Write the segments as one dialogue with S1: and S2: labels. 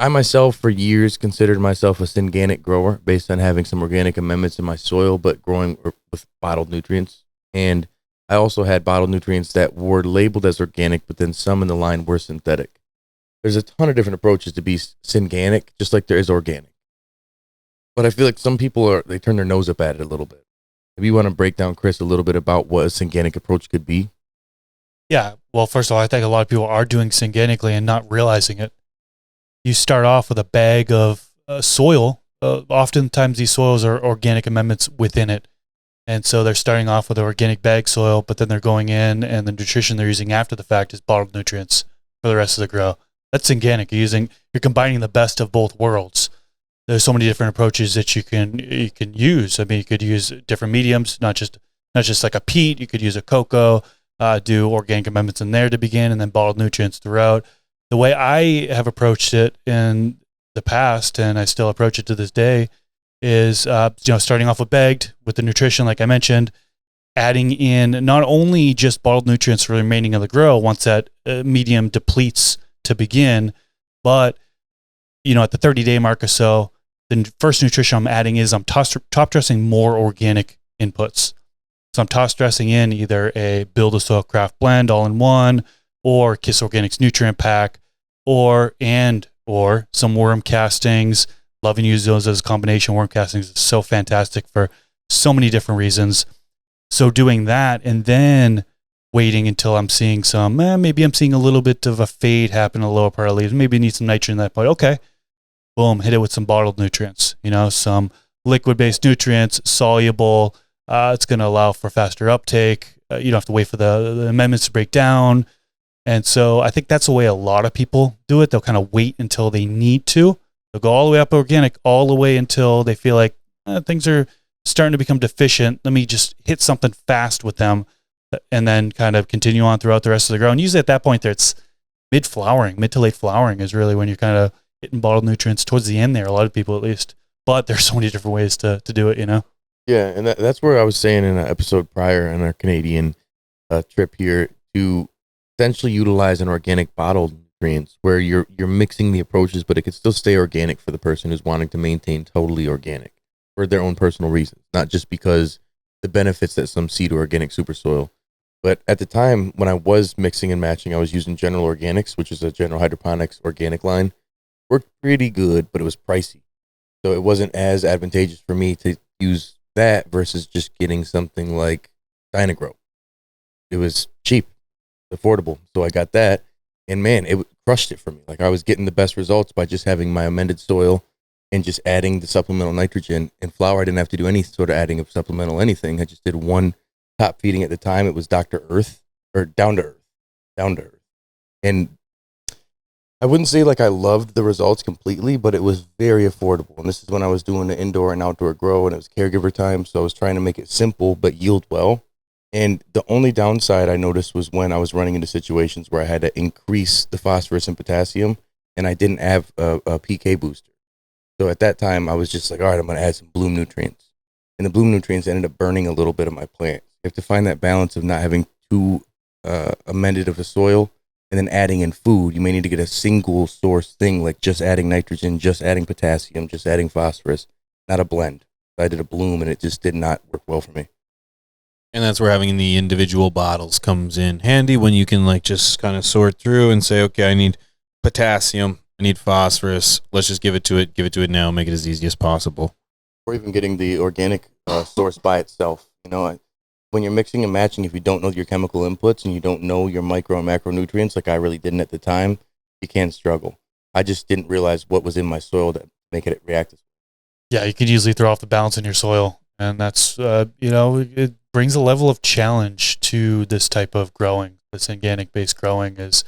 S1: I myself, for years, considered myself a Synganic grower based on having some organic amendments in my soil, but growing with bottled nutrients. And I also had bottled nutrients that were labeled as organic, but then some in the line were synthetic. There's a ton of different approaches to be Synganic, just like there is organic. But I feel like some people they turn their nose up at it a little bit. If you want to break down, Chris, a little bit about what a Synganic approach could be.
S2: Yeah. Well, first of all, I think a lot of people are doing Synganically and not realizing it. You start off with a bag of soil. Oftentimes these soils are organic amendments within it. And so they're starting off with organic bag soil, but then they're going in and the nutrition they're using after the fact is bottled nutrients for the rest of the grow. That's Synganic. You're combining the best of both worlds. There's so many different approaches that you can use. I mean, you could use different mediums, not just like a peat. You could use a cocoa, do organic amendments in there to begin, and then bottled nutrients throughout. The way I have approached it in the past, and I still approach it to this day, is starting off with bagged with the nutrition, like I mentioned, adding in not only just bottled nutrients for the remaining of the grow once that medium depletes to begin, but at the 30-day mark or so, the first nutrition I'm adding is I'm top dressing more organic inputs. So I'm toss dressing in either a Build a Soil Craft blend all in one, or Kiss Organics nutrient pack, or some worm castings. Loving use those as a combination. Worm castings is so fantastic for so many different reasons. So doing that and then waiting until I'm seeing maybe I'm seeing a little bit of a fade happen in the lower part of the leaves. Maybe need some nitrogen at that point. Okay, boom, hit it with some bottled nutrients. Some liquid-based nutrients, soluble. It's going to allow for faster uptake. You don't have to wait for the amendments to break down. And so I think that's the way a lot of people do it. They'll kind of wait until they need to. They'll go all the way up organic, all the way until they feel like things are starting to become deficient. Let me just hit something fast with them and then kind of continue on throughout the rest of the grow. And usually at that point there, it's mid to late flowering is really when you're kind of hitting bottled nutrients towards the end there, a lot of people at least. But there's so many different ways to do it,
S1: Yeah, and that's where I was saying in an episode prior in our Canadian trip here to essentially utilize an organic bottled nutrients where you're mixing the approaches, but it could still stay organic for the person who's wanting to maintain totally organic for their own personal reasons, not just because the benefits that some see to organic super soil. But at the time when I was mixing and matching, I was using General Organics, which is a General Hydroponics organic line. Worked pretty good, but it was pricey. So it wasn't as advantageous for me to use that versus just getting something like Dynagrow. It was cheap, affordable. So I got that, and man, it crushed it for me. Like I was getting the best results by just having my amended soil and just adding the supplemental nitrogen. And flower, I didn't have to do any sort of adding of supplemental anything. I just did one top feeding at the time. It was Dr. Earth, or Down to Earth. And I wouldn't say like I loved the results completely, but it was very affordable. And this is when I was doing the indoor and outdoor grow, and it was caregiver time. So I was trying to make it simple, but yield well. And the only downside I noticed was when I was running into situations where I had to increase the phosphorus and potassium, and I didn't have a PK booster. So at that time, I was just like, all right, I'm going to add some bloom nutrients. And the bloom nutrients ended up burning a little bit of my plants. You have to find that balance of not having too amended of a soil and then adding in food. You may need to get a single source thing, like just adding nitrogen, just adding potassium, just adding phosphorus, not a blend. I did a bloom, and it just did not work well for me.
S3: And that's where having the individual bottles comes in handy, when you can like just kind of sort through and say, okay, I need potassium, I need phosphorus. Let's just give it to it now, make it as easy as possible.
S1: Or even getting the organic source by itself. When you're mixing and matching, if you don't know your chemical inputs and you don't know your micro and macronutrients, like I really didn't at the time, you can struggle. I just didn't realize what was in my soil to make it react.
S2: Yeah, you could easily throw off the balance in your soil. And that's, it brings a level of challenge to this type of growing. This organic-based growing is,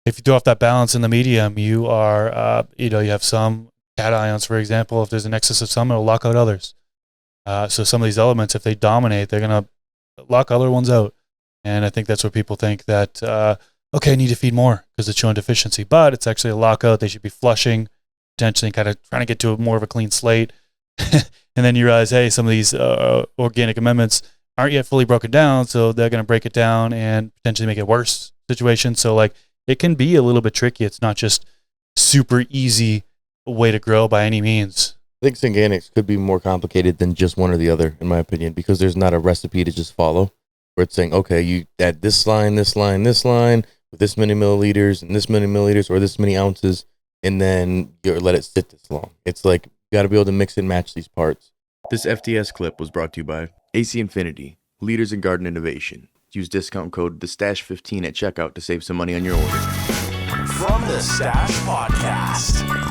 S2: if you throw off that balance in the medium, you are, you have some cations, for example. If there's an excess of some, it'll lock out others. So some of these elements, if they dominate, they're going to lock other ones out. And I think that's what people think that, okay, I need to feed more because it's showing deficiency. But it's actually a lockout. They should be flushing, potentially kind of trying to get to more of a clean slate. And then you realize, hey, some of these organic amendments aren't yet fully broken down, so they're going to break it down and potentially make it worse situation. So like it can be a little bit tricky. It's not just super easy way to grow by any means.
S1: I think Synganics could be more complicated than just one or the other, in my opinion, because there's not a recipe to just follow where it's saying, okay, you add this line, this line, this line with this many milliliters and this many milliliters or this many ounces, and then you let it sit this long. It's like you got to be able to mix and match these parts.
S4: This FTS clip was brought to you by AC Infinity, leaders in garden innovation. Use discount code TheStash15 at checkout to save some money on your order.
S5: From the Stash Podcast.